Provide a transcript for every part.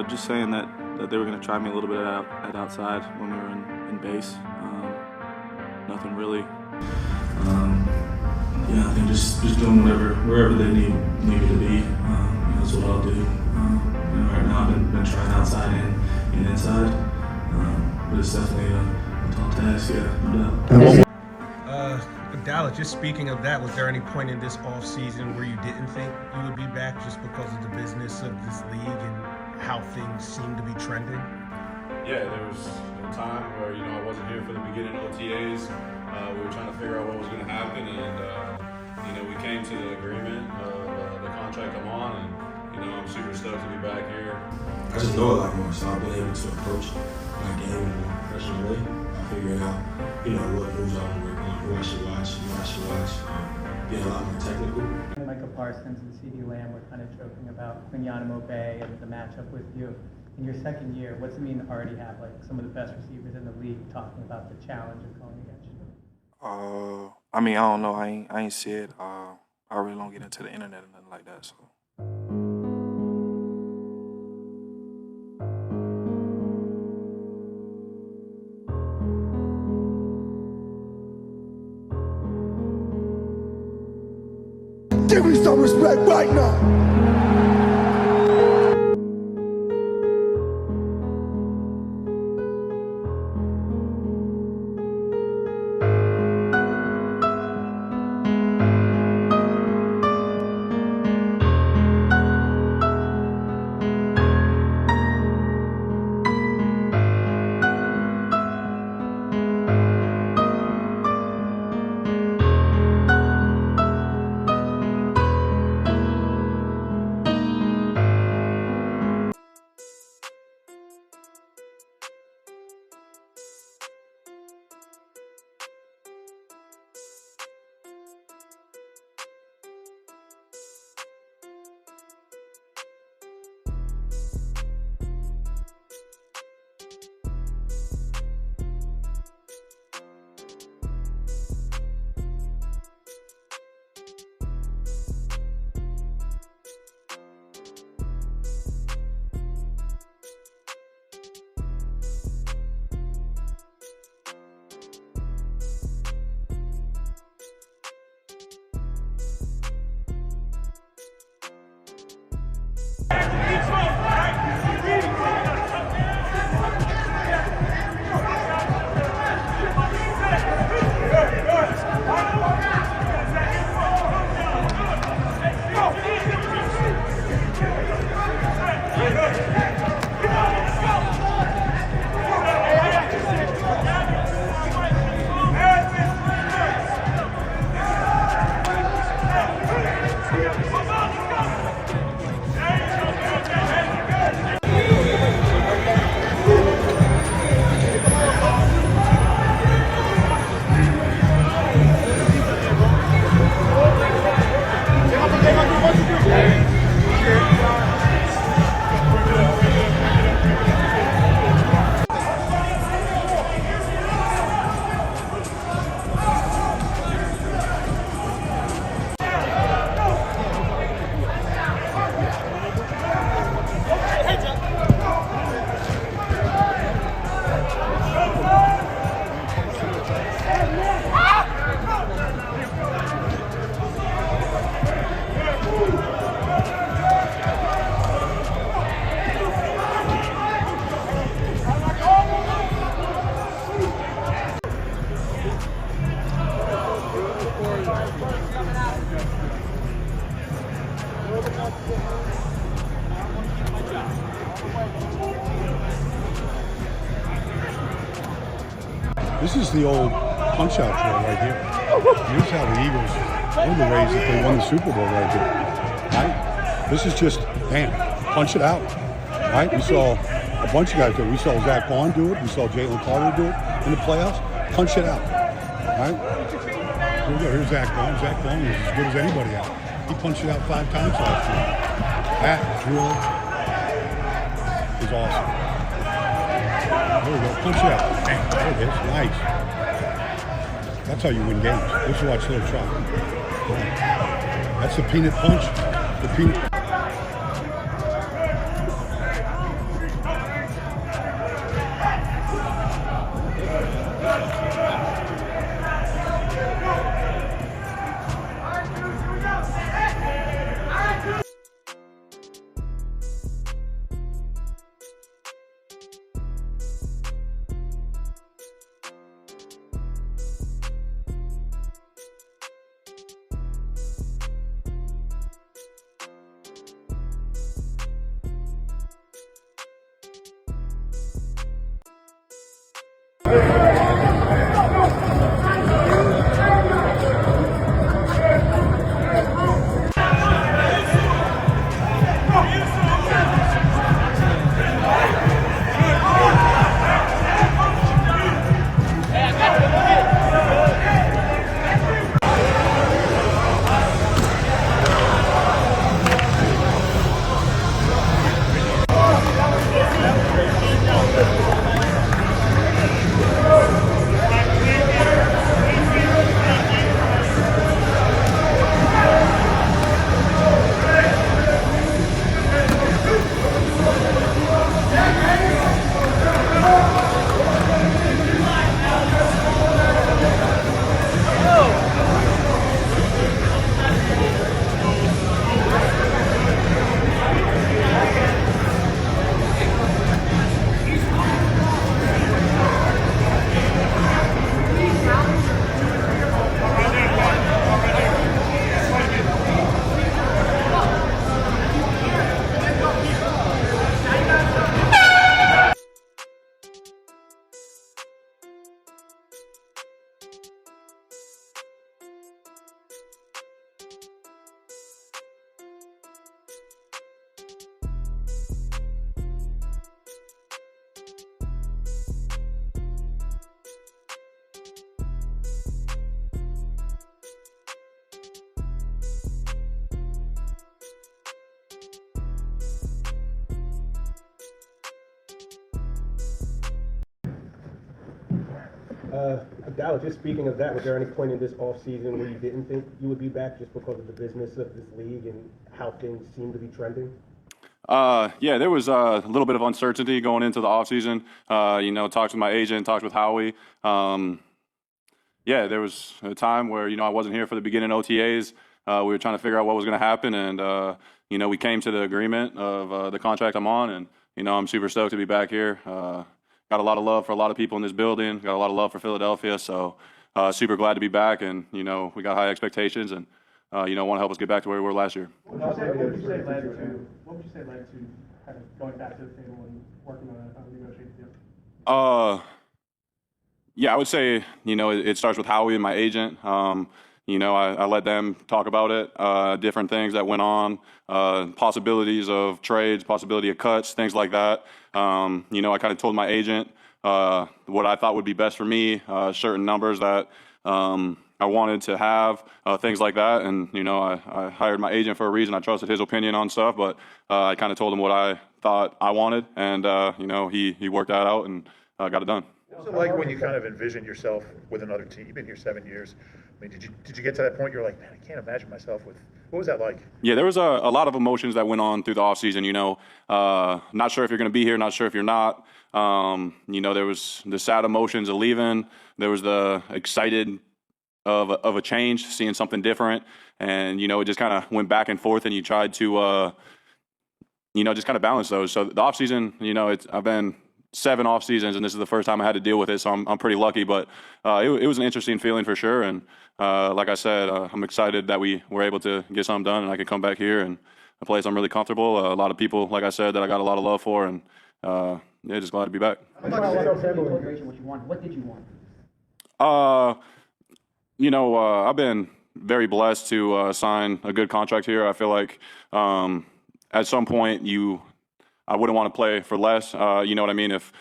Just saying that they were going to try me a little bit at outside when we were in base. Nothing really. Yeah, I think just doing wherever they need me to be. That's what I'll do. Right now I've been trying outside and inside, but it's definitely a tall task. Yeah, no doubt. Dallas, just speaking of that, was there any point in this off season where you didn't think you would be back just because of the business of this league and how things seem to be trending? Yeah, there was a time where I wasn't here for the beginning OTAs. We were trying to figure out what was going to happen, and we came to the agreement of the contract come on, and I'm super stoked to be back here. I just know a lot more, so I've been able to approach my game in a professional way. I figured out, what moves I want to work on, who I should watch, get a lot more technical. Michael Parsons and C.D. Lamb were kind of joking about Quinyon Mitchell and the matchup with you. In your second year, what's it mean to already have some of the best receivers in the league talking about the challenge of going against you? I don't know. I ain't see it. I really don't get into the internet or nothing like that. So. Give me some respect right now. This is the old punch-out drill right here. Here's how the Eagles won the race if they won the Super Bowl right here. Right? This is just, bam, punch it out. Right? We saw a bunch of guys do it. We saw Zach Vaughn do it. We saw Jalen do it in the playoffs. Punch it out. Right? Here we go. Here's Zach Vaughn. Zach Vaughn is as good as anybody out. He punched it out 5 times last year. That drill is awesome. There we go. Punch it out. Bam. There it is. Nice. That's how you win games. Let's watch a little try. That's the peanut punch. The peanut. Dallas, just speaking of that, was there any point in this offseason where you didn't think you would be back just because of the business of this league and how things seem to be trending? Yeah, there was a little bit of uncertainty going into the offseason. Talked with my agent, talked with Howie. Yeah, there was a time where, I wasn't here for the beginning OTAs. We were trying to figure out what was going to happen, and, we came to the agreement of the contract I'm on, and, I'm super stoked to be back here. Got a lot of love for a lot of people in this building, got a lot of love for Philadelphia, so super glad to be back, and, we got high expectations, and, want to help us get back to where we were last year. What would you say led to kind of going back to the table and working on a negotiated deal? Yeah, I would say, it starts with Howie and my agent. I let them talk about it, different things that went on, possibilities of trades, possibility of cuts, things like that. I kind of told my agent what I thought would be best for me, certain numbers that I wanted to have, things like that. And, I hired my agent for a reason. I trusted his opinion on stuff, but I kind of told him what I thought I wanted. And, he worked that out and got it done. What's it like when you kind of envision yourself with another team? You've been here 7 years. I mean, did you get to that point? You're like, man, I can't imagine myself with. What was that like? Yeah, there was a lot of emotions that went on through the offseason. Not sure if you're going to be here, not sure if you're not. There was the sad emotions of leaving. There was the excited of a change, seeing something different, and it just kind of went back and forth, and you tried to just kind of balance those. So the offseason, I've been 7 off seasons, and this is the first time I had to deal with it, so I'm pretty lucky. But it was an interesting feeling for sure. And like I said, I'm excited that we were able to get something done, and I could come back here and a place I'm really comfortable. A lot of people, like I said, that I got a lot of love for, and just glad to be back. What did you want? I've been very blessed to sign a good contract here. I feel like at some point I wouldn't want to play for less. You know what I mean? If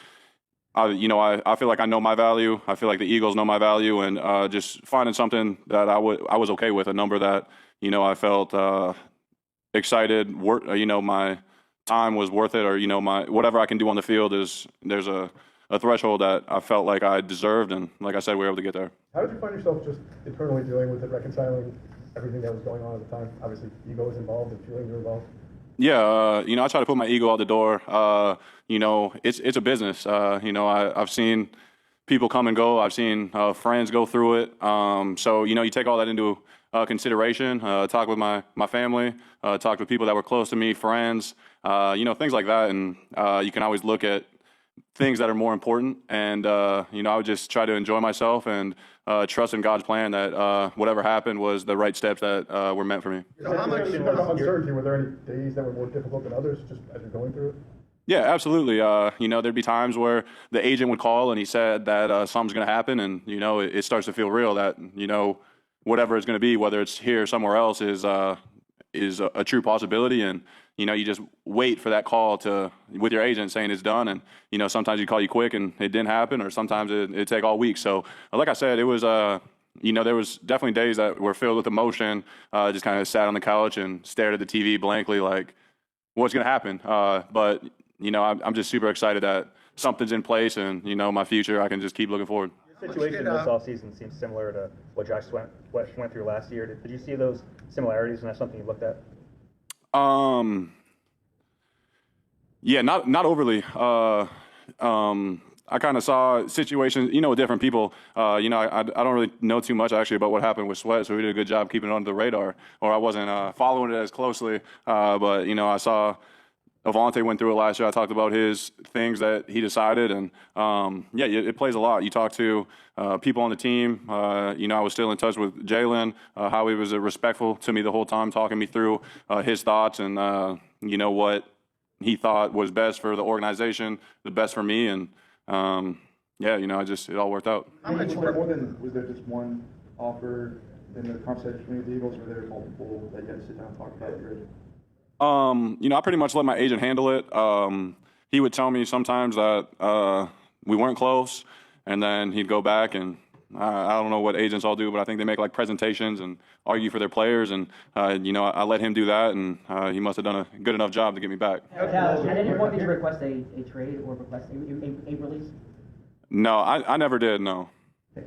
I feel like I know my value. I feel like the Eagles know my value, and just finding something that I was okay with, a number that I felt excited. My time was worth it, or my whatever I can do on the field there's a threshold that I felt like I deserved, and like I said, we were able to get there. How did you find yourself just internally dealing with it, reconciling everything that was going on at the time? Obviously, ego was involved and feelings were involved. Yeah, I try to put my ego out the door. It's a business. I've seen people come and go. I've seen friends go through it. So, you take all that into consideration. Talk with my family. Talk with people that were close to me, friends. Things like that. And you can always look at things that are more important. And I would just try to enjoy myself and trust in God's plan that whatever happened was the right steps that were meant for me. How much uncertainty? Were there any days that were more difficult than others, just as you're going through it? Yeah, absolutely. There'd be times where the agent would call and he said that something's going to happen, and it starts to feel real that whatever it's going to be, whether it's here or somewhere else, is a true possibility. And you just wait for that call with your agent saying it's done, and sometimes you call you quick and it didn't happen, or sometimes it take all week. So like I said, it was there was definitely days that were filled with emotion. Just kind of sat on the couch and stared at the TV blankly, like what's going to happen. But I'm just super excited that something's in place, and my future, I can just keep looking forward. Your situation this offseason seems similar to what Josh went through last year. Did you see those similarities, and that's something you looked at? Yeah, not overly. I kind of saw situations, with different people. I don't really know too much actually about what happened with Sweat, so we did a good job keeping it under the radar, or I wasn't following it as closely. But I saw Devonta went through it last year. I talked about his things that he decided, and it plays a lot. You talk to people on the team. I was still in touch with Jalen. Howie was respectful to me the whole time, talking me through his thoughts and what he thought was best for the organization, the best for me, and it all worked out. How much more than was there just one offer in the conversation between the Eagles, or were there multiple that you had to sit down and talk about your agent? I pretty much let my agent handle it. He would tell me sometimes that we weren't close, and then he'd go back, and I don't know what agents all do, but I think they make like presentations and argue for their players, and I let him do that, and he must have done a good enough job to get me back. At any point did you request a trade or request a release? No, I never did, no.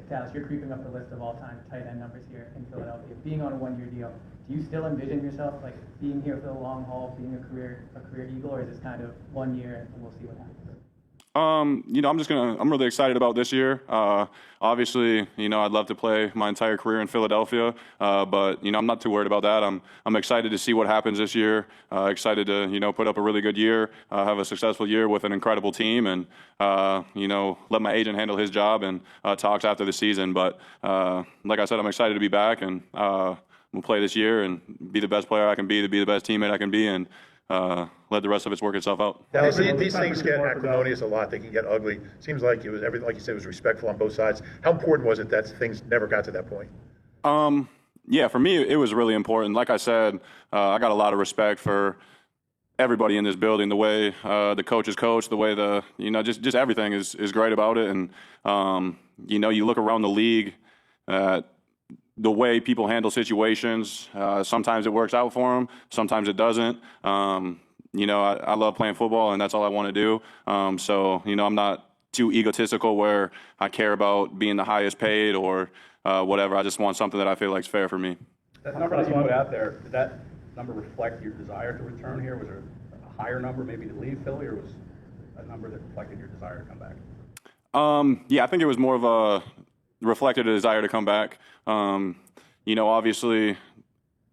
Dallas, you're creeping up the list of all-time tight end numbers here in Philadelphia. Being on a one-year deal, do you still envision yourself like being here for the long haul, being a career Eagle, or is this kind of 1 year and we'll see what happens? I'm really excited about this year. Obviously, I'd love to play my entire career in Philadelphia, but I'm not too worried about that. I'm excited to see what happens this year. Excited to put up a really good year, have a successful year with an incredible team, and let my agent handle his job and talks after the season. But like I said, I'm excited to be back, and we'll play this year and be the best player I can be, to be the best teammate I can be, and let the rest of it work itself out. Now, these things get acrimonious a lot. They can get ugly. Seems like it was everything, like you said, was respectful on both sides. How important was it that things never got to that point? Yeah, for me, it was really important. Like I said, I got a lot of respect for everybody in this building. The way the coaches coach, the way just everything is great about it. And you look around the league. The way people handle situations, sometimes it works out for them, sometimes it doesn't. I love playing football, and that's all I want to do. I'm not too egotistical where I care about being the highest paid or whatever. I just want something that I feel like is fair for me. That number that you put out there, did that number reflect your desire to return here? Was there a higher number maybe to leave Philly, or was that number that reflected your desire to come back? Yeah, I think it was more of a reflected a desire to come back. Obviously,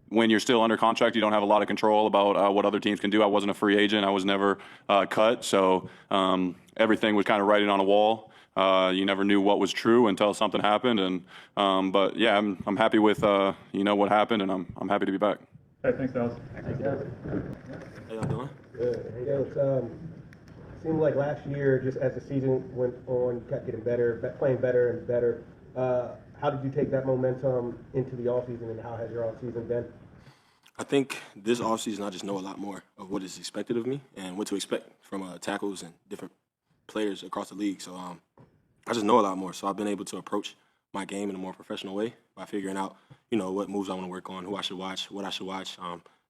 when you're still under contract, you don't have a lot of control about what other teams can do. I wasn't a free agent. I was never cut. So everything was kind of writing on a wall. You never knew what was true until something happened. But yeah, I'm happy with what happened, and I'm happy to be back. Hey, thanks, Dallas. Thanks, Dallas. How y'all doing? Good. Hey, Dallas. Seemed like last year, just as the season went on, you kept getting better, playing better and better. How did you take that momentum into the offseason, and how has your offseason been? I think this offseason I just know a lot more of what is expected of me and what to expect from tackles and different players across the league. So I just know a lot more. So I've been able to approach my game in a more professional way by figuring out, what moves I want to work on, who I should watch, what I should watch,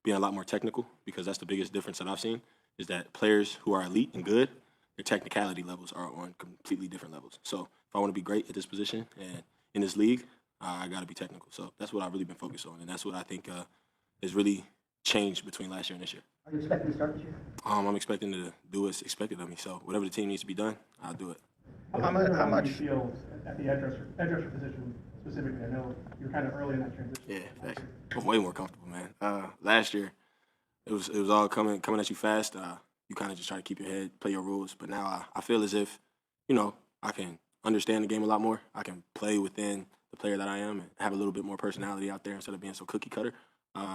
being a lot more technical, because that's the biggest difference that I've seen, is that players who are elite and good, their technicality levels are on completely different levels. So if I want to be great at this position and in this league, I got to be technical. So that's what I've really been focused on, and that's what I think has really changed between last year and this year. Are you expecting to start this year? I'm expecting to do what's expected of me. So whatever the team needs to be done, I'll do it. How much do you feel at the edge rusher position specifically? I know you're kind of early in that transition. Yeah, thanks. I'm way more comfortable, man. Last year, it was all coming at you fast. You kind of just try to keep your head, play your rules. But now I feel as if, I can understand the game a lot more. I can play within the player that I am and have a little bit more personality out there instead of being so cookie cutter.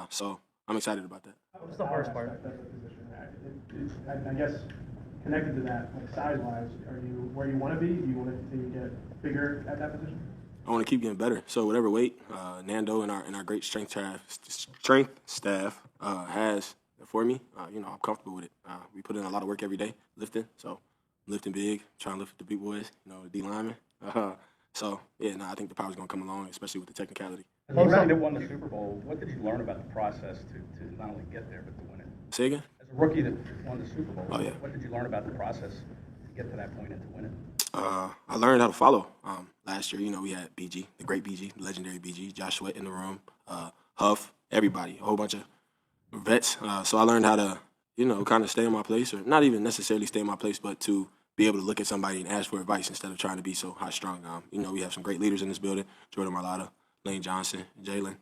So I'm excited about that. What's the hardest part? Of the position? I guess connected to that, like size-wise, are you where you want to be? Do you want to continue to get bigger at that position? I want to keep getting better. So whatever weight Nando and our great strength staff has for me, I'm comfortable with it. We put in a lot of work every day lifting. So I'm lifting big, trying to lift the big boys, the D linemen. I think the power's going to come along, especially with the technicality. As a rookie that won the Super Bowl, what did you learn about the process to not only get there but to win it? Say again? As a rookie that won the Super Bowl, yeah. What did you learn about the process to get to that point and to win it? I learned how to follow. Last year, we had BG, the great BG, legendary BG, Josh Sweat in the room, Huff, everybody, a whole bunch of vets. So I learned how to, kind of stay in my place, or not even necessarily stay in my place, but to be able to look at somebody and ask for advice instead of trying to be so high-strung. We have some great leaders in this building, Jordan Mailata, Lane Johnson, Jalen,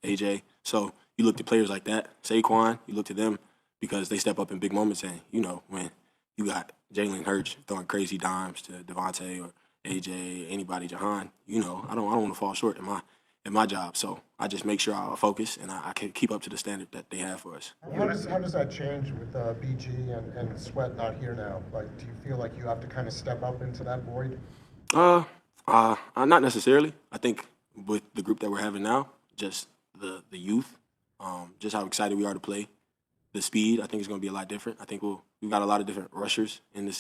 AJ. So you look to players like that, Saquon, you look to them because they step up in big moments. And, when you got Jalen Hurts throwing crazy dimes to Devonta or AJ, anybody, Jahan, I don't want to fall short in my job. So I just make sure I focus and I can keep up to the standard that they have for us. How does that change with BG and Sweat not here now? Like, do you feel like you have to kind of step up into that void? Not necessarily. I think with the group that we're having now, just the youth, just how excited we are to play, the speed, I think is going to be a lot different. I think we've got a lot of different rushers in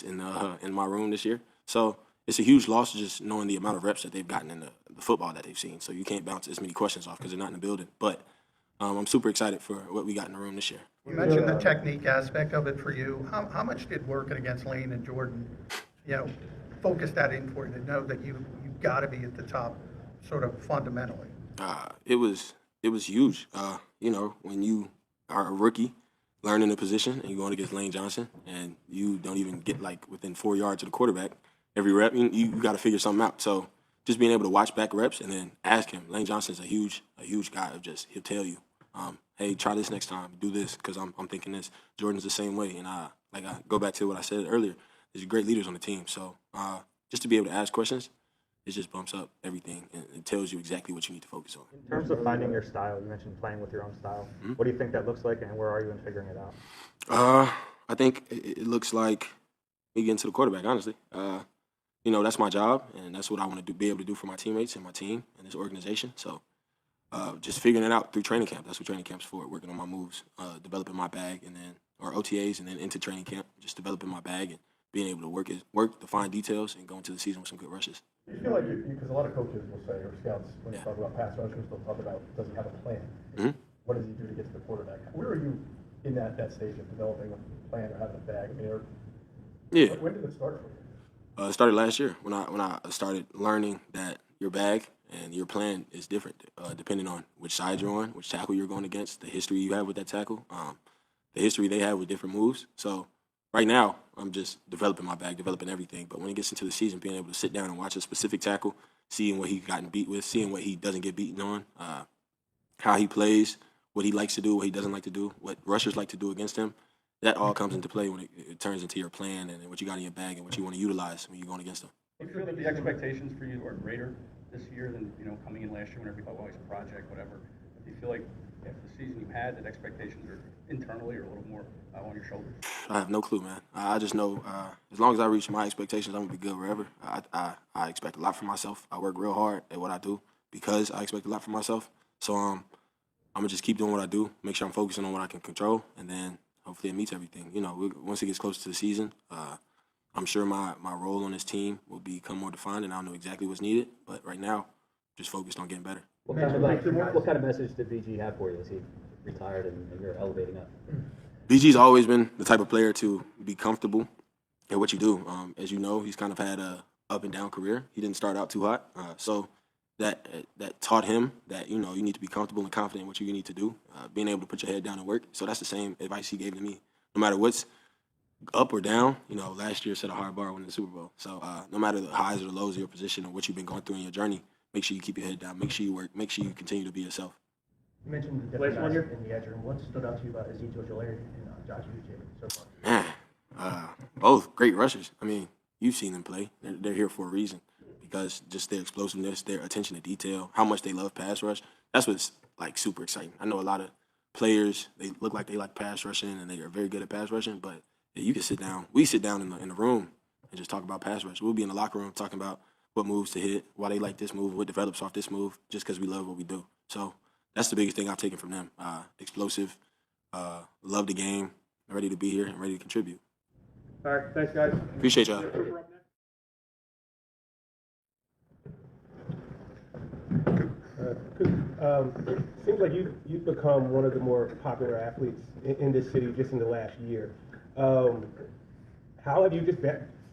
my room this year. So it's a huge loss just knowing the amount of reps that they've gotten in the football that they've seen. So you can't bounce as many questions off because they're not in the building. But I'm super excited for what we got in the room this year. You mentioned the technique aspect of it for you. How much did working against Lane and Jordan, focus that in for you to know that you got to be at the top, sort of fundamentally? It was huge. When you are a rookie, learning the position, and you're going against Lane Johnson, and you don't even get like within 4 yards of the quarterback every rep, you got to figure something out. So just being able to watch back reps and then ask him. Lane Johnson's a huge guy of he'll tell you, hey, try this next time, do this, because I'm thinking this. Jordan's the same way, and I go back to what I said earlier. There's great leaders on the team, so just to be able to ask questions, it just bumps up everything and it tells you exactly what you need to focus on. In terms of finding your style, you mentioned playing with your own style. Mm-hmm. What do you think that looks like, and where are you in figuring it out? I think it looks like me getting to the quarterback, honestly. That's my job, and that's what I want to be able to do for my teammates and my team and this organization. So just figuring it out through training camp. That's what training camp's for, working on my moves, developing my bag, or OTAs, and then into training camp, just developing my bag and being able to work the fine details and go into the season with some good rushes. You feel like because a lot of coaches will say, or scouts, when they talk about pass rushers, they'll talk about, does he have a plan? Mm-hmm. What does he do to get to the quarterback? Where are you in that stage of developing a plan or having a bag? When did it start for you? It started last year when I started learning that your bag and your plan is different depending on which side you're on, which tackle you're going against, the history you have with that tackle, the history they have with different moves. So right now, I'm just developing my bag, developing everything. But when it gets into the season, being able to sit down and watch a specific tackle, seeing what he's gotten beat with, seeing what he doesn't get beaten on, how he plays, what he likes to do, what he doesn't like to do, what rushers like to do against him, that all comes into play when it turns into your plan and what you got in your bag and what you want to utilize when you're going against them. Do you feel that the expectations for you are greater this year than coming in last year when everybody thought, well, he's a project, whatever? Do you feel like after the season you had, that expectations are internally or a little more on your shoulders? I have no clue, man. I just know as long as I reach my expectations, I'm going to be good wherever. I expect a lot from myself. I work real hard at what I do because I expect a lot from myself. So I'm going to just keep doing what I do, make sure I'm focusing on what I can control, and then hopefully it meets everything. Once it gets closer to the season, I'm sure my role on this team will become more defined, and I'll know exactly what's needed. But right now, just focused on getting better. What kind of message did BG have for you as he retired and you're elevating up? BG's always been the type of player to be comfortable at what you do. As you know, he's kind of had a up and down career. He didn't start out too hot, so that taught him that you need to be comfortable and confident in what you need to do, being able to put your head down and work. So that's the same advice he gave to me. No matter what's up or down, last year set a hard bar winning the Super Bowl. So no matter the highs or the lows of your position or what you've been going through in your journey, make sure you keep your head down. Make sure you work. Make sure you continue to be yourself. You mentioned the different guys in the edge room. What stood out to you about Ezekiel Jalen and Josh Uche so far? Man, both great rushers. I mean, you've seen them play. They're here for a reason because just their explosiveness, their attention to detail, how much they love pass rush. That's what's like super exciting. I know a lot of players, they look like they like pass rushing and they are very good at pass rushing, but you can sit down. We sit down in the room and just talk about pass rush. We'll be in the locker room talking about what moves to hit, why they like this move, what develops off this move, just because we love what we do. So that's the biggest thing I've taken from them. Explosive, love the game, ready to be here and ready to contribute. All right, thanks, guys. Appreciate y'all. Seems like you've become one of the more popular athletes in this city just in the last year. How have you just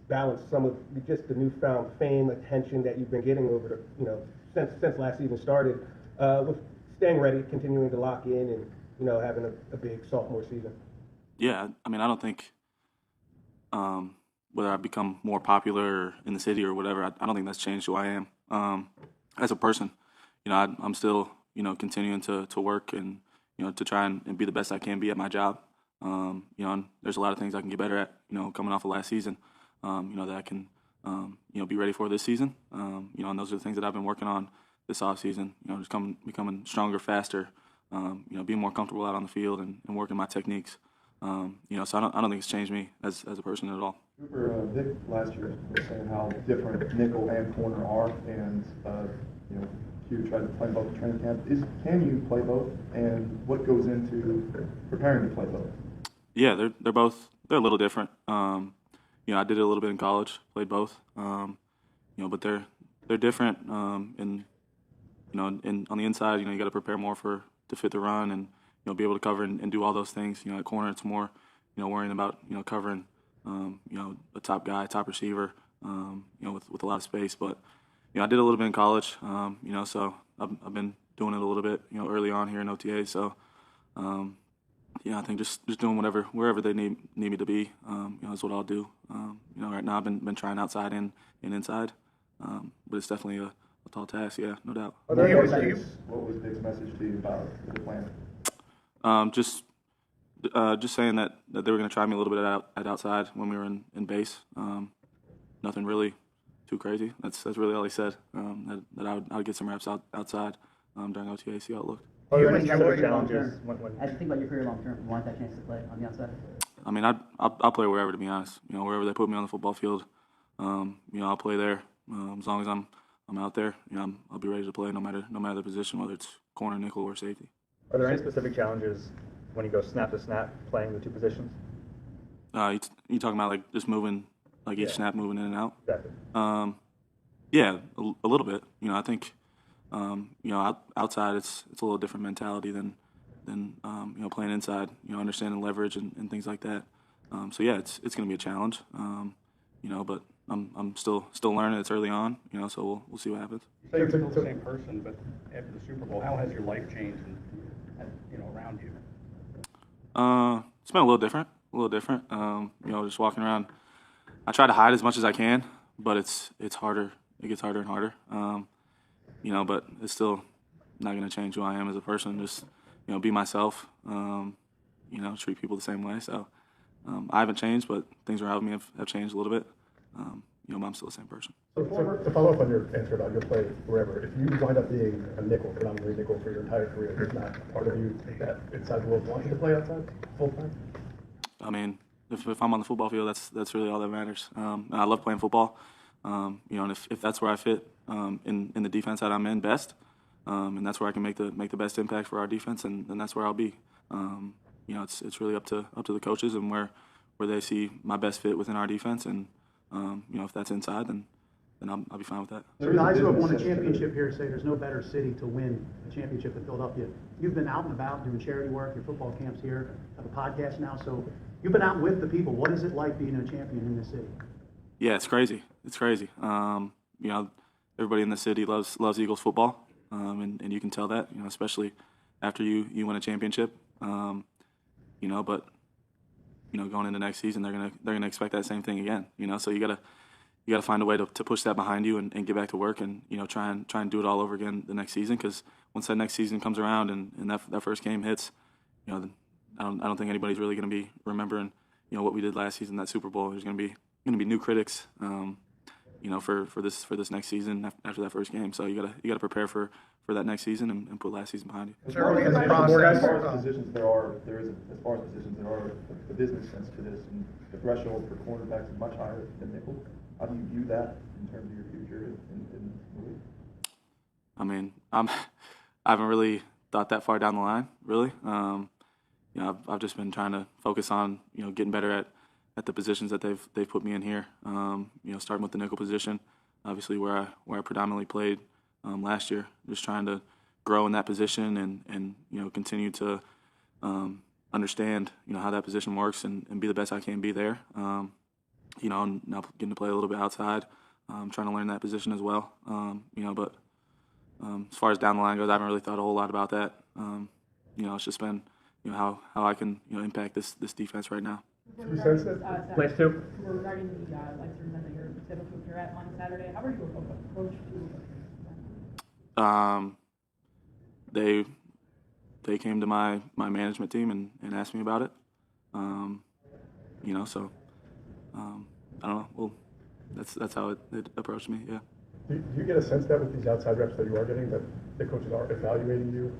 balanced some of just the newfound fame, attention that you've been getting over the, since last season started, with staying ready, continuing to lock in, and having a big sophomore season? Yeah, I mean, I don't think whether I've become more popular in the city or whatever, I don't think that's changed who I am as a person. I'm still continuing to work and to try and be the best I can be at my job. And there's a lot of things I can get better at. Coming off of last season, that I can be ready for this season. And those are the things that I've been working on this off season. Just becoming stronger, faster. Being more comfortable out on the field and working my techniques. So I don't think it's changed me as a person at all. Cooper, Vic last year was saying how different nickel and corner are, and Q tried to play both at training camp. Can you play both, and what goes into preparing to play both? Yeah, they're a little different. I did it a little bit in college, played both. But they're different. On the inside, you got to prepare more to fit the run and be able to cover and do all those things. At corner, it's more worrying about covering a top guy, top receiver, with a lot of space. But I did a little bit in college, so I've been doing it a little bit, early on here in OTA. So, I think just doing wherever they need me to be, is what I'll do. Right now I've been trying outside and inside, but it's definitely a tall task, yeah, no doubt. What was Dick's message to you about the plan? Just saying that they were going to try me a little bit at outside when we were in base. Nothing really too crazy. That's really all he said. That I would get some reps outside during OTA, see how it looked. Are there any specific challenges? As you think about your career long term, you want that chance to play on the outside? I mean, I'll play wherever, to be honest. Wherever they put me on the football field, I'll play there. As long as I'm out there, I'll be ready to play no matter the position, whether it's corner, nickel, or safety. Are there any specific challenges when you go snap to snap, playing the two positions? You talking about like just moving, like each snap moving in and out? Exactly. Yeah, a little bit. I think, outside it's a little different mentality than playing inside. Understanding leverage and things like that. So yeah, it's going to be a challenge. But I'm still learning. It's early on. So we'll see what happens. You say you're still the same person, but after the Super Bowl, how has your life changed around you? It's been a little different. Just walking around. I try to hide as much as I can, but it's harder. It gets harder and harder. But it's still not going to change who I am as a person. Just, be myself. Treat people the same way. So I haven't changed, but things around me have changed a little bit. But I'm still the same person. So to follow up on your answer about your play wherever, if you wind up being a nickel, predominantly nickel for your entire career, does not part of you think that inside the world wants you to play outside full time? I mean, if I'm on the football field, that's really all that matters. And I love playing football. And if that's where I fit in the defense that I'm in best, and that's where I can make the best impact for our defense, and that's where I'll be. It's really up to the coaches and where they see my best fit within our defense, and if that's inside, then I'll be fine with that. So guys who have won a championship here say there's no better city to win a championship than Philadelphia. You've been out and about doing charity work, your football camps here, have a podcast now, so you've been out with the people. What is it like being a champion in this city? Yeah, it's crazy. Everybody in the city loves Eagles football, and you can tell that, especially after you win a championship. But going into next season, they're gonna expect that same thing again. So you gotta find a way to push that behind you and get back to work and try and do it all over again the next season. Because once that next season comes around and that first game hits, I don't think anybody's really gonna be remembering what we did last season, that Super Bowl. There's gonna be new critics, for this next season after that first game. So you gotta prepare for that next season and put last season behind you. As far as positions there are the business sense to this, and the threshold for cornerbacks is much higher than nickel. How do you view that in terms of your future in the league? I mean, I haven't really thought that far down the line, really. I've just been trying to focus on getting better at the positions that they've put me in here. Starting with the nickel position, obviously where I predominantly played last year. Just trying to grow in that position and continue to understand how that position works and be the best I can be there. And now getting to play a little bit outside, trying to learn that position as well. But as far as down the line goes, I haven't really thought a whole lot about that. It's just been how I can impact this defense right now. Place two. Regarding the life tournament that you're at on Saturday, how are you approached to? They came to my management team and asked me about it. So I don't know. Well, that's how it approached me. Yeah. Do you get a sense that with these outside reps that you are getting, that the coaches are evaluating you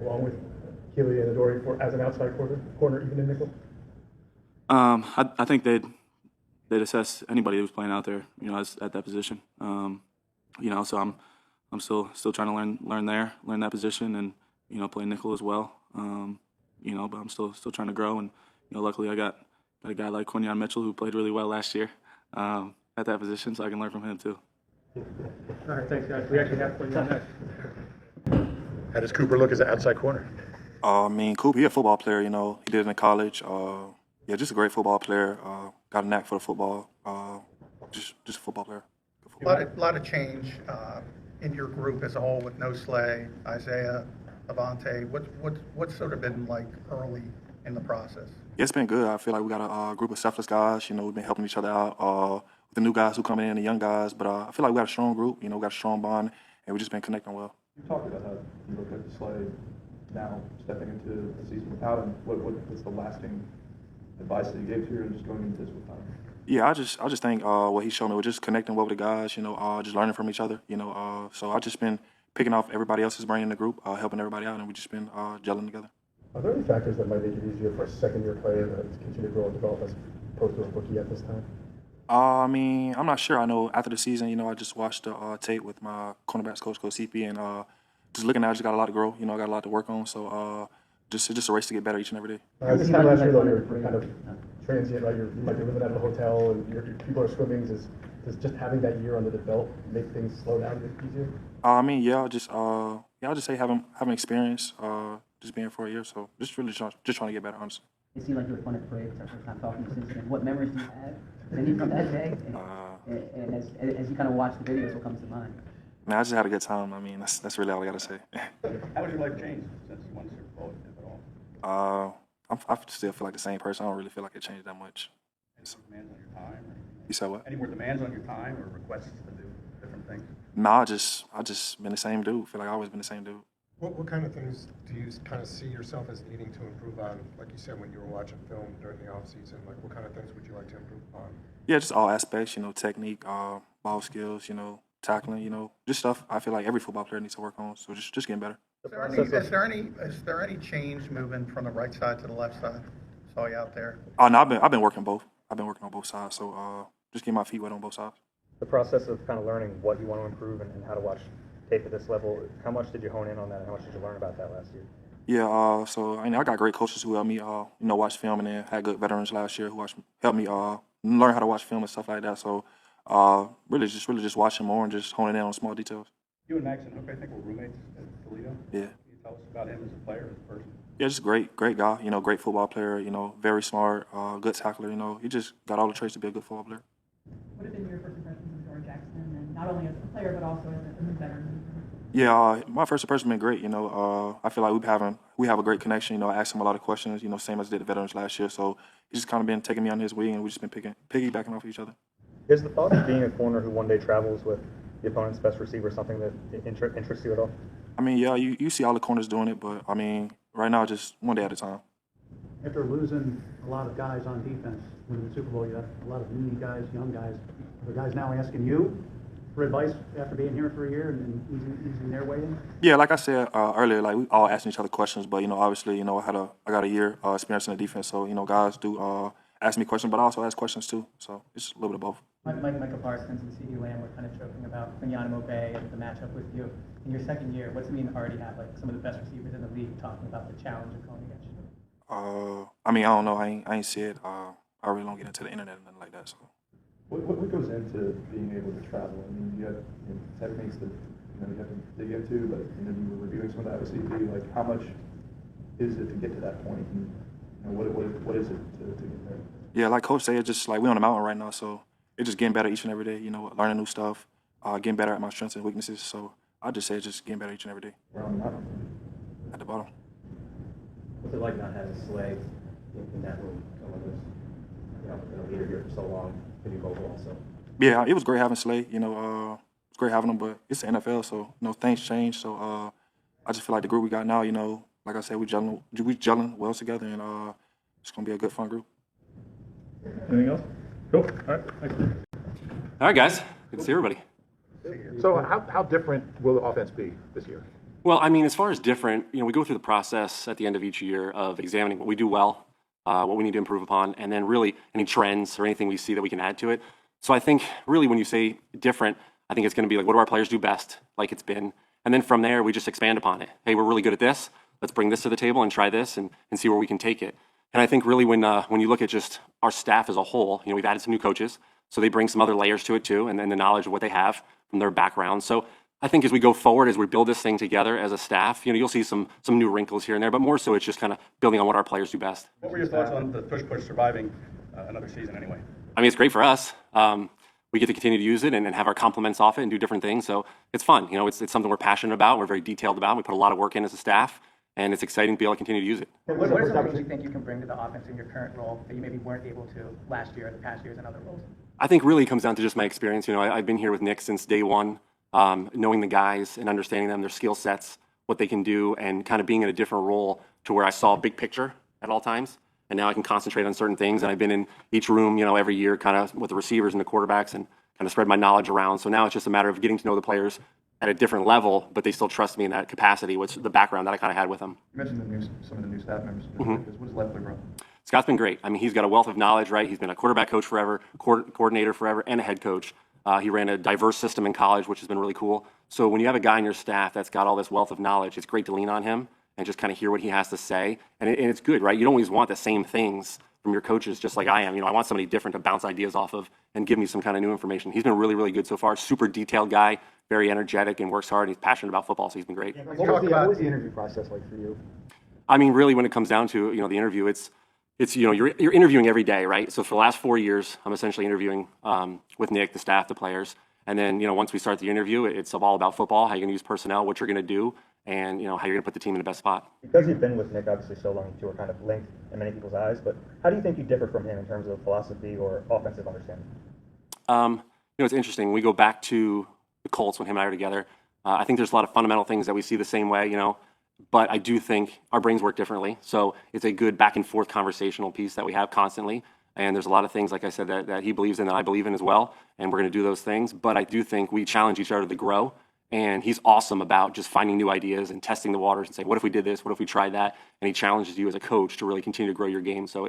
along with Keely and Adoree as an outside corner, even in nickel? I think they'd assess anybody who's playing out there, at that position. So I'm still trying to learn that position and play nickel as well. But I'm still trying to grow, and luckily I got a guy like Quinyon Mitchell who played really well last year at that position, so I can learn from him too. All right, thanks guys. We actually have Quinyon next. How does Cooper look as an outside corner? Cooper, he's a football player. He did it in college. Just a great football player. Got a knack for the football. Just a football player. lot of change in your group as a whole with no Slay, Isaiah, Devonta. What's sort of been like early in the process? Yeah, it's been good. I feel like we got a group of selfless guys. You know, we've been helping each other out with the new guys who coming in, the young guys. But I feel like we got a strong group. You know, we got a strong bond, and we've just been connecting well. You talked about how you look at Slay now stepping into the season without him. What's the lasting advice that you gave to her and just going into this without him? Yeah, I just think what he showed me was just connecting well with the guys. You know, just learning from each other. You know, so I just been picking off everybody else's brain in the group, helping everybody out, and we just been gelling together. Are there any factors that might make it easier for a second-year player to continue to grow and develop as opposed to a rookie at this time? I mean, I'm not sure. I know after the season, you know, I just watched the tape with my cornerbacks coach, Coach CP, and just looking at it, I just got a lot to grow. You know, I got a lot to work on. So just a race to get better each and every day. This time last year, though, you're kind of transient, right? You might be living at a hotel and your people are swimming. Does just having that year under the belt make things slow down a bit easier? I mean, yeah, I'll just say having experience, just being for a year. So just really trying to get better, honestly. It seemed like you were fun at the parade. It's our first time talking to you since then. What memories do you have? Any from that day? And as you kind of watch the videos, what comes to mind? Man, I just had a good time. I mean, that's really all I got to say. How has your life changed since you won the Super Bowl, if at all? I still feel like the same person. I don't really feel like it changed that much. Any more demands on your time? You said what? Any more demands on your time or requests to do different things? Nah, I just been the same dude. Feel like I always been the same dude. What kind of things do you kind of see yourself as needing to improve on? Like you said, when you were watching film during the off season, like what kind of things would you like to improve upon? Yeah, just all aspects. You know, technique, ball skills. You know, tackling. You know, just stuff I feel like every football player needs to work on. So just getting better. Is there any change moving from the right side to the left side? Saw you out there. Oh no, I've been working both. I've been working on both sides. So just getting my feet wet on both sides. The process of kind of learning what you want to improve and how to watch tape at this level, how much did you hone in on that and how much did you learn about that last year? Yeah, so I mean, I got great coaches who helped me, you know, watch film, and then had good veterans last year who helped me learn how to watch film and stuff like that. So really just watching more and just honing in on small details. You and Max and Hook, I think, were roommates at Toledo. Yeah. Can you tell us about him as a player, as a person? Yeah, just great guy. You know, great football player. You know, very smart, good tackler. You know, he just got all the traits to be a good football player. What have been your first impressions of George Jackson, and not only as a player but also as a veteran? Yeah, my first impression been great. You know, I feel like we have a great connection. You know, I asked him a lot of questions. You know, same as I did the veterans last year. So he's just kind of been taking me on his wing, and we've just been piggybacking off each other. Is the thought of being a corner who one day travels with the opponent's best receiver something that interests you at all? I mean, yeah, you see all the corners doing it, but I mean, right now, just one day at a time. After losing a lot of guys on defense in the Super Bowl, you have a lot of new guys, young guys. Are the guys now asking you for advice after being here for a year and easing their way in? Yeah, like I said earlier, like we all asking each other questions, but you know, obviously, you know, I got a year experience in the defense, so you know, guys do ask me questions, but I also ask questions too. So it's a little bit of both. Michael Parsons and CD Lamb were kind of joking about Quinyon Mitchell and the matchup with you. In your second year, what's it mean to already have like some of the best receivers in the league talking about the challenge of going against you? I mean, I don't know. I ain't see it. I really don't get into the internet and nothing like that. So. What goes into being able to travel? I mean, you have techniques that you have to dig into, but you were reviewing some of that with CP. Like, how much is it to get to that point? And what is it to get there? Yeah, like Coach said, it's just like we're on the mountain right now, so it's just getting better each and every day. You know, learning new stuff, getting better at my strengths and weaknesses. So I just say it's just getting better each and every day. We're on the mountain. At the bottom. What's it like not having Slay in that room? Someone who's been a leader here for so long. Also. Yeah, it was great having Slay. You know, it's great having him, but it's the NFL, so you know things change. So I just feel like the group we got now, you know, like I said, we gelling well together, and it's gonna be a good fun group. Anything else? Cool. All right. Thanks. All right, guys. Good to see everybody. So how different will the offense be this year? Well, I mean, as far as different, you know, we go through the process at the end of each year of examining what we do well, what we need to improve upon, and then really any trends or anything we see that we can add to it. So I think really when you say different, I think it's going to be like, what do our players do best, like it's been? And then from there, we just expand upon it. Hey, we're really good at this. Let's bring this to the table and try this and see where we can take it. And I think really when you look at just our staff as a whole, you know, we've added some new coaches, so they bring some other layers to it too, and then the knowledge of what they have from their background. So I think as we go forward, as we build this thing together as a staff, you know, you'll see some new wrinkles here and there, but more so it's just kind of building on what our players do best. What were your thoughts on the push surviving another season anyway? I mean, it's great for us. we get to continue to use it and have our compliments off it and do different things. So it's fun. You know, it's something we're passionate about. We're very detailed about. We put a lot of work in as a staff, and it's exciting to be able to continue to use it. What are some things you think you can bring to the offense in your current role that you maybe weren't able to last year or the past years in other roles? I think really it comes down to just my experience. You know, I've been here with Nick since day one, knowing the guys and understanding them, their skill sets, what they can do, and kind of being in a different role to where I saw a big picture at all times. And now I can concentrate on certain things. And I've been in each room, you know, every year kind of with the receivers and the quarterbacks and kind of spread my knowledge around. So now it's just a matter of getting to know the players at a different level, but they still trust me in that capacity, which the background that I kind of had with them. You mentioned some of the new staff members. What has Leffler brought? Scott's been great. I mean, he's got a wealth of knowledge, right? He's been a quarterback coach forever, coordinator forever, and a head coach. He ran a diverse system in college, which has been really cool. So when you have a guy on your staff that's got all this wealth of knowledge, it's great to lean on him and just kind of hear what he has to say. And it's good, right? You don't always want the same things from your coaches, just like I am. You know, I want somebody different to bounce ideas off of and give me some kind of new information. He's been really, really good so far. Super detailed guy, very energetic and works hard. And he's passionate about football, so he's been great. What was the interview process like for you? I mean, really, when it comes down to, you know, the interview, it's you know, you're interviewing every day, right? So for the last 4 years, I'm essentially interviewing with Nick, the staff, the players. And then, you know, once we start the interview, it's all about football, how you're going to use personnel, what you're going to do, and, you know, how you're going to put the team in the best spot. Because you've been with Nick obviously so long, you two are kind of linked in many people's eyes, but how do you think you differ from him in terms of philosophy or offensive understanding? You know, it's interesting. We go back to the Colts when him and I are together. I think there's a lot of fundamental things that we see the same way, you know, but I do think our brains work differently. So it's a good back and forth conversational piece that we have constantly. And there's a lot of things, like I said, that he believes in that I believe in as well. And we're going to do those things. But I do think we challenge each other to grow. And he's awesome about just finding new ideas and testing the waters and saying, what if we did this? What if we tried that? And he challenges you as a coach to really continue to grow your game. So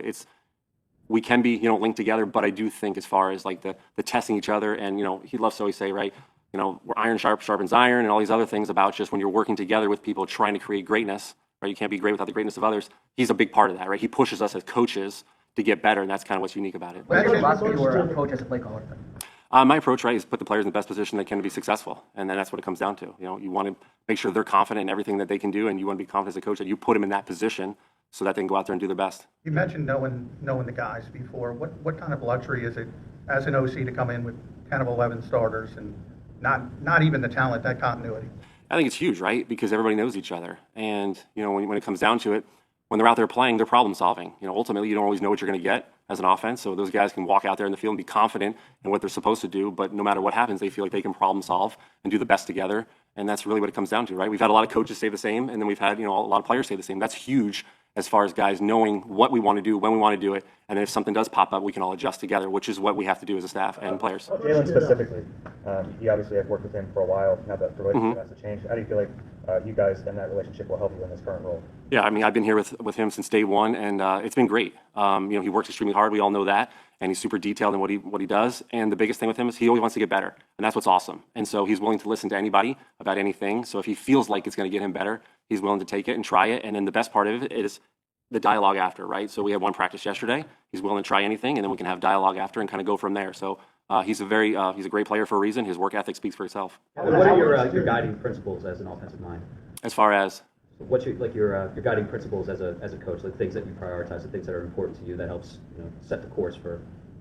we can be, you know, linked together. But I do think as far as like the testing each other, and, you know, he loves to always say, right, you know, iron sharpens iron and all these other things about just when you're working together with people trying to create greatness, right? You can't be great without the greatness of others. He's a big part of that, right? He pushes us as coaches to get better, and that's kind of what's unique about it. What's your philosophy or approach as a play caller? My approach, right, is put the players in the best position they can to be successful, and then that's what it comes down to. You know, you want to make sure they're confident in everything that they can do, and you want to be confident as a coach that you put them in that position so that they can go out there and do their best. You mentioned knowing the guys before. What kind of luxury is it as an OC to come in with 10 of 11 starters and not even the talent, that continuity? I think it's huge, right, because everybody knows each other, and you know when it comes down to it, when they're out there playing, they're problem solving. You know, ultimately, you don't always know what you're going to get as an offense. So those guys can walk out there in the field and be confident in what they're supposed to do. But no matter what happens, they feel like they can problem solve and do the best together. And that's really what it comes down to, right? We've had a lot of coaches say the same, and then we've had, you know, a lot of players say the same. That's huge as far as guys knowing what we want to do, when we want to do it, and then if something does pop up, we can all adjust together, which is what we have to do as a staff and players. Jalen specifically, you obviously have worked with him for a while. Now that the relationship has to change, how do you feel like you guys and that relationship will help you in this current role? Yeah, I mean, I've been here with him since day one, and it's been great. You know, he works extremely hard. We all know that, and he's super detailed in what he does. And the biggest thing with him is he always wants to get better, and that's what's awesome. And so he's willing to listen to anybody about anything. So if he feels like it's going to get him better, he's willing to take it and try it. And then the best part of it is the dialogue after, right? So we had one practice yesterday. He's willing to try anything, and then we can have dialogue after and kind of go from there. So he's a great player for a reason. His work ethic speaks for itself. What are your guiding principles as an offensive mind? As far as what's your guiding principles as a coach, like things that you prioritize, the things that are important to you that helps, you know, set the course for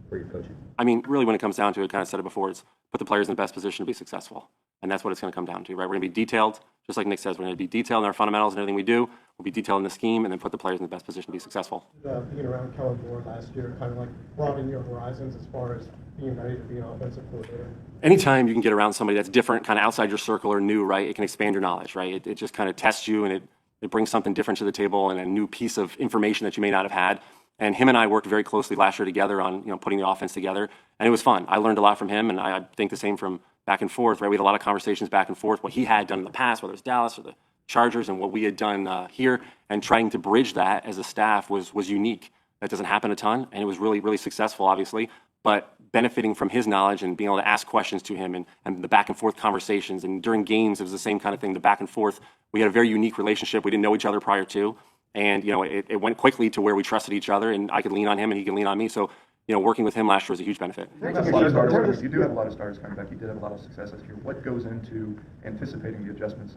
your coaching? I mean, really, when it comes down to it, kind of said it before, it's put the players in the best position to be successful, and that's what it's going to come down to, right? We're going to be detailed, just like Nick says. We're going to be detailed in our fundamentals and everything we do. We'll be detailed in the scheme, and then put the players in the best position to be successful. Being around Kellen Moore last year kind of like broadened your horizons as far as being ready to be an offensive coordinator? Anytime you can get around somebody that's different, kind of outside your circle or new, right, it can expand your knowledge, right? It just kind of tests you, and it brings something different to the table and a new piece of information that you may not have had. And him and I worked very closely last year together on, you know, putting the offense together, and it was fun. I learned a lot from him, and I think the same from back and forth, right? We had a lot of conversations back and forth, what he had done in the past, whether it's Dallas or the Chargers, and what we had done here, and trying to bridge that as a staff was unique. That doesn't happen a ton, and it was really, really successful, obviously, but benefiting from his knowledge and being able to ask questions to him and the back and forth conversations. And during games, it was the same kind of thing, the back and forth. We had a very unique relationship. We didn't know each other prior to. And, you know, it went quickly to where we trusted each other, and I could lean on him and he could lean on me. So, you know, working with him last year was a huge benefit. You do have a lot of starters coming back. You did have a lot of success last year. What goes into anticipating the adjustments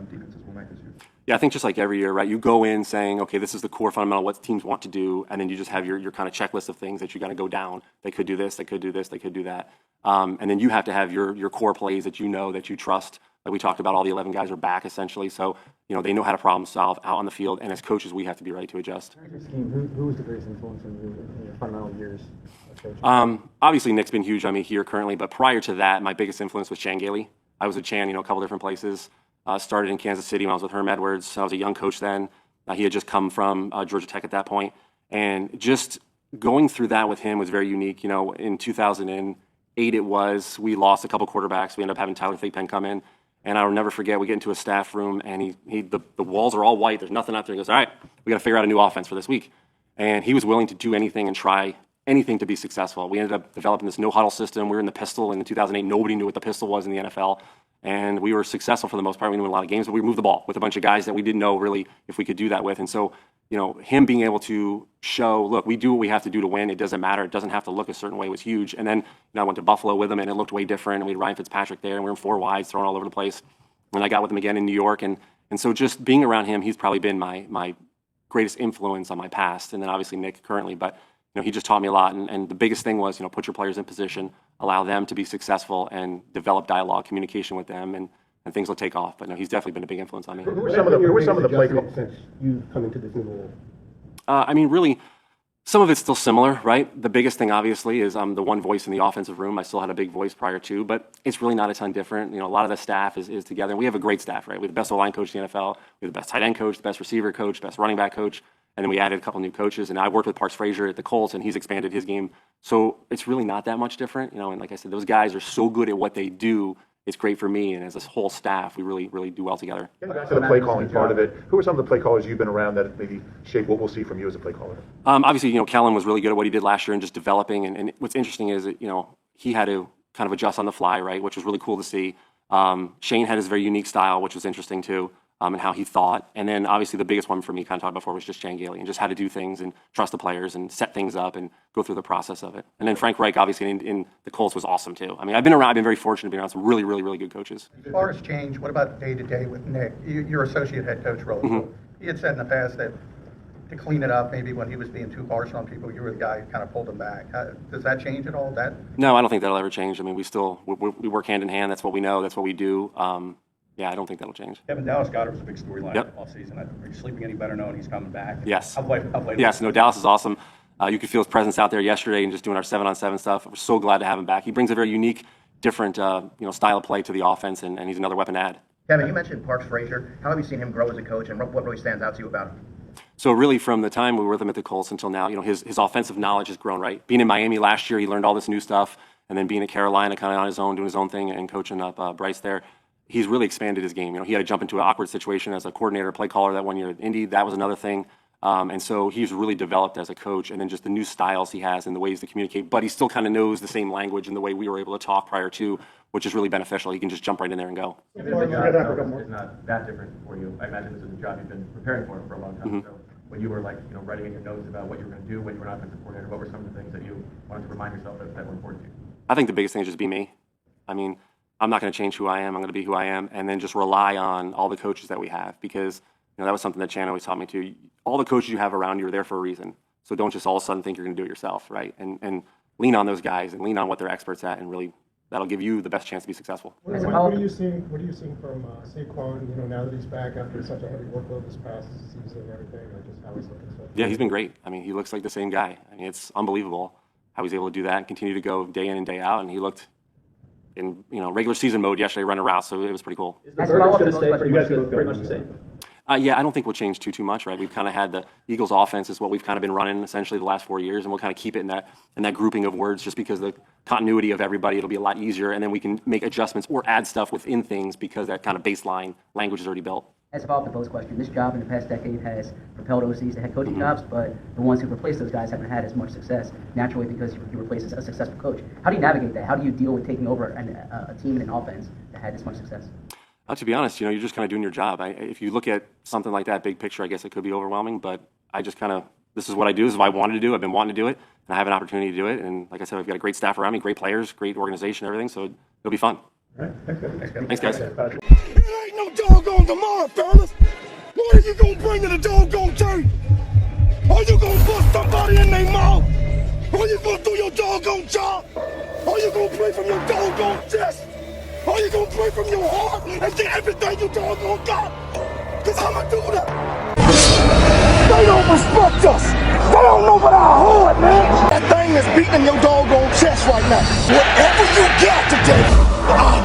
defenses will make this year? Yeah, I think just like every year, right, you go in saying, okay, this is the core fundamental, what teams want to do, and then you just have your kind of checklist of things that you got to go down. They could do this, they could do this, they could do that. And then you have to have your core plays that you know, that you trust. Like we talked about, all the 11 guys are back essentially. So, they know how to problem solve out on the field. And as coaches, we have to be ready to adjust. Who was the greatest influence in your fundamental years of coaching? Obviously, Nick's been huge on me here currently. But prior to that, my biggest influence was Chan Gailey. I was with Chan, a couple different places. Started in Kansas City when I was with Herm Edwards. I was a young coach then. He had just come from Georgia Tech at that point. And just going through that with him was very unique. In 2008 we lost a couple quarterbacks. We ended up having Tyler Thigpen come in. And I'll never forget, we get into a staff room, and the walls are all white. There's nothing out there. He goes, all right, we got to figure out a new offense for this week. And he was willing to do anything and try anything to be successful. We ended up developing this no-huddle system. We were in the pistol. And in 2008, nobody knew what the pistol was in the NFL. And we were successful for the most part. We won a lot of games, but we moved the ball with a bunch of guys that we didn't know really if we could do that with. And so, him being able to show, look, we do what we have to do to win. It doesn't matter. It doesn't have to look a certain way was huge. And then I went to Buffalo with him, and it looked way different. And we had Ryan Fitzpatrick there, and we were in 4 wides, throwing all over the place. And I got with him again in New York. And so just being around him, he's probably been my greatest influence on my past. And then obviously Nick currently. But he just taught me a lot. And the biggest thing was, put your players in position, allow them to be successful, and develop dialogue, communication with them, and things will take off. But no, he's definitely been a big influence on me. Who were some of the play calls since you come into this new role? Really, some of it's still similar, right? The biggest thing, obviously, is I'm the one voice in the offensive room. I still had a big voice prior to, but it's really not a ton different. A lot of the staff is together. And we have a great staff, right? We have the best O-line coach in the NFL. We have the best tight end coach, the best receiver coach, best running back coach. And then we added a couple new coaches. And I worked with Parks Frazier at the Colts, and he's expanded his game. So it's really not that much different. And like I said, those guys are so good at what they do. It's great for me, and as a whole staff, we really, really do well together. Getting back to the play calling part of it, who are some of the play callers you've been around that maybe shape what we'll see from you as a play caller? Obviously, Kellen was really good at what he did last year and just developing. And what's interesting is that, he had to kind of adjust on the fly, right, which was really cool to see. Shane had his very unique style, which was interesting too, and how he thought. And then obviously the biggest one for me, kind of talked before, was just Chan Gailey and just how to do things and trust the players and set things up and go through the process of it. And then Frank Reich, obviously, in the Colts was awesome too. I've been very fortunate to be around some really, really, really good coaches. As far as change, what about day-to-day with Nick? Your associate head coach role. Mm-hmm. He had said in the past that to clean it up, maybe when he was being too harsh on people, you were the guy who kind of pulled him back. Does that change at all? No, I don't think that'll ever change. We work hand in hand. That's what we know. That's what we do. Yeah, I don't think that'll change. Kevin, Dallas Goedert was a big storyline all season. Are you sleeping any better knowing he's coming back? Yes. How played Yes, no, Dallas is awesome. You could feel his presence out there yesterday and just doing our 7-on-7 stuff. We're so glad to have him back. He brings a very unique, different style of play to the offense, and he's another weapon to add. Kevin, you mentioned Parks Frazier. How have you seen him grow as a coach, and what really stands out to you about him? So really, from the time we were with him at the Colts until now, his offensive knowledge has grown, right? Being in Miami last year, he learned all this new stuff, and then being at Carolina kind of on his own, doing his own thing and coaching up Bryce there. He's really expanded his game. He had to jump into an awkward situation as a coordinator, play caller that one year at Indy. That was another thing. And so he's really developed as a coach, and then just the new styles he has and the ways to communicate. But he still kind of knows the same language and the way we were able to talk prior to, which is really beneficial. He can just jump right in there and go. It's not that different for you. I imagine this is a job you've been preparing for a long time. Mm-hmm. So when you were writing in your notes about what you were going to do when you were an offensive coordinator, what were some of the things that you wanted to remind yourself that were important to you? I think the biggest thing is just be me. I'm not going to change who I am. I'm going to be who I am, and then just rely on all the coaches that we have, because that was something that Chan always taught me too. All the coaches you have around you are there for a reason. So don't just all of a sudden think you're going to do it yourself, right? And lean on those guys and lean on what they're experts at, and really that'll give you the best chance to be successful. What are you seeing from Saquon? Now that he's back after such a heavy workload this past season and everything, just how he's looking. Yeah, he's been great. He looks like the same guy. It's unbelievable how he's able to do that and continue to go day in and day out. And he looked in regular season mode yesterday running routes, so it was pretty cool. Is the verdict going to stay pretty much the same? Yeah, I don't think we'll change too much, right? We've kind of had the Eagles offense is what we've kind of been running essentially the last 4 years, and we'll kind of keep it in that grouping of words just because the continuity of everybody, it'll be a lot easier, and then we can make adjustments or add stuff within things because that kind of baseline language is already built. As a follow-up to Bo's question, this job in the past decade has propelled OCs to head coaching jobs, but the ones who replaced those guys haven't had as much success, naturally because you replace a successful coach. How do you navigate that? How do you deal with taking over a team and an offense that had this much success? To be honest, you're just kind of doing your job. If you look at something like that, big picture, I guess it could be overwhelming, but I just kind of, this is what I do, this is what I wanted to do, I've been wanting to do it, and I have an opportunity to do it, and like I said, I've got a great staff around me, great players, great organization, everything, so it'll be fun. All right. Thanks, guys. It ain't no doggone tomorrow, fellas. What are you gonna bring to the doggone church? Are you gonna bust somebody in their mouth? Are you gonna do your doggone job? Or you gonna play from your doggone chest? Or you gonna play from your heart and get everything you doggone got? Cause I'ma do that. They don't respect us. They don't know about our heart, man. That thing is beating in your doggone chest right now. Whatever you got today,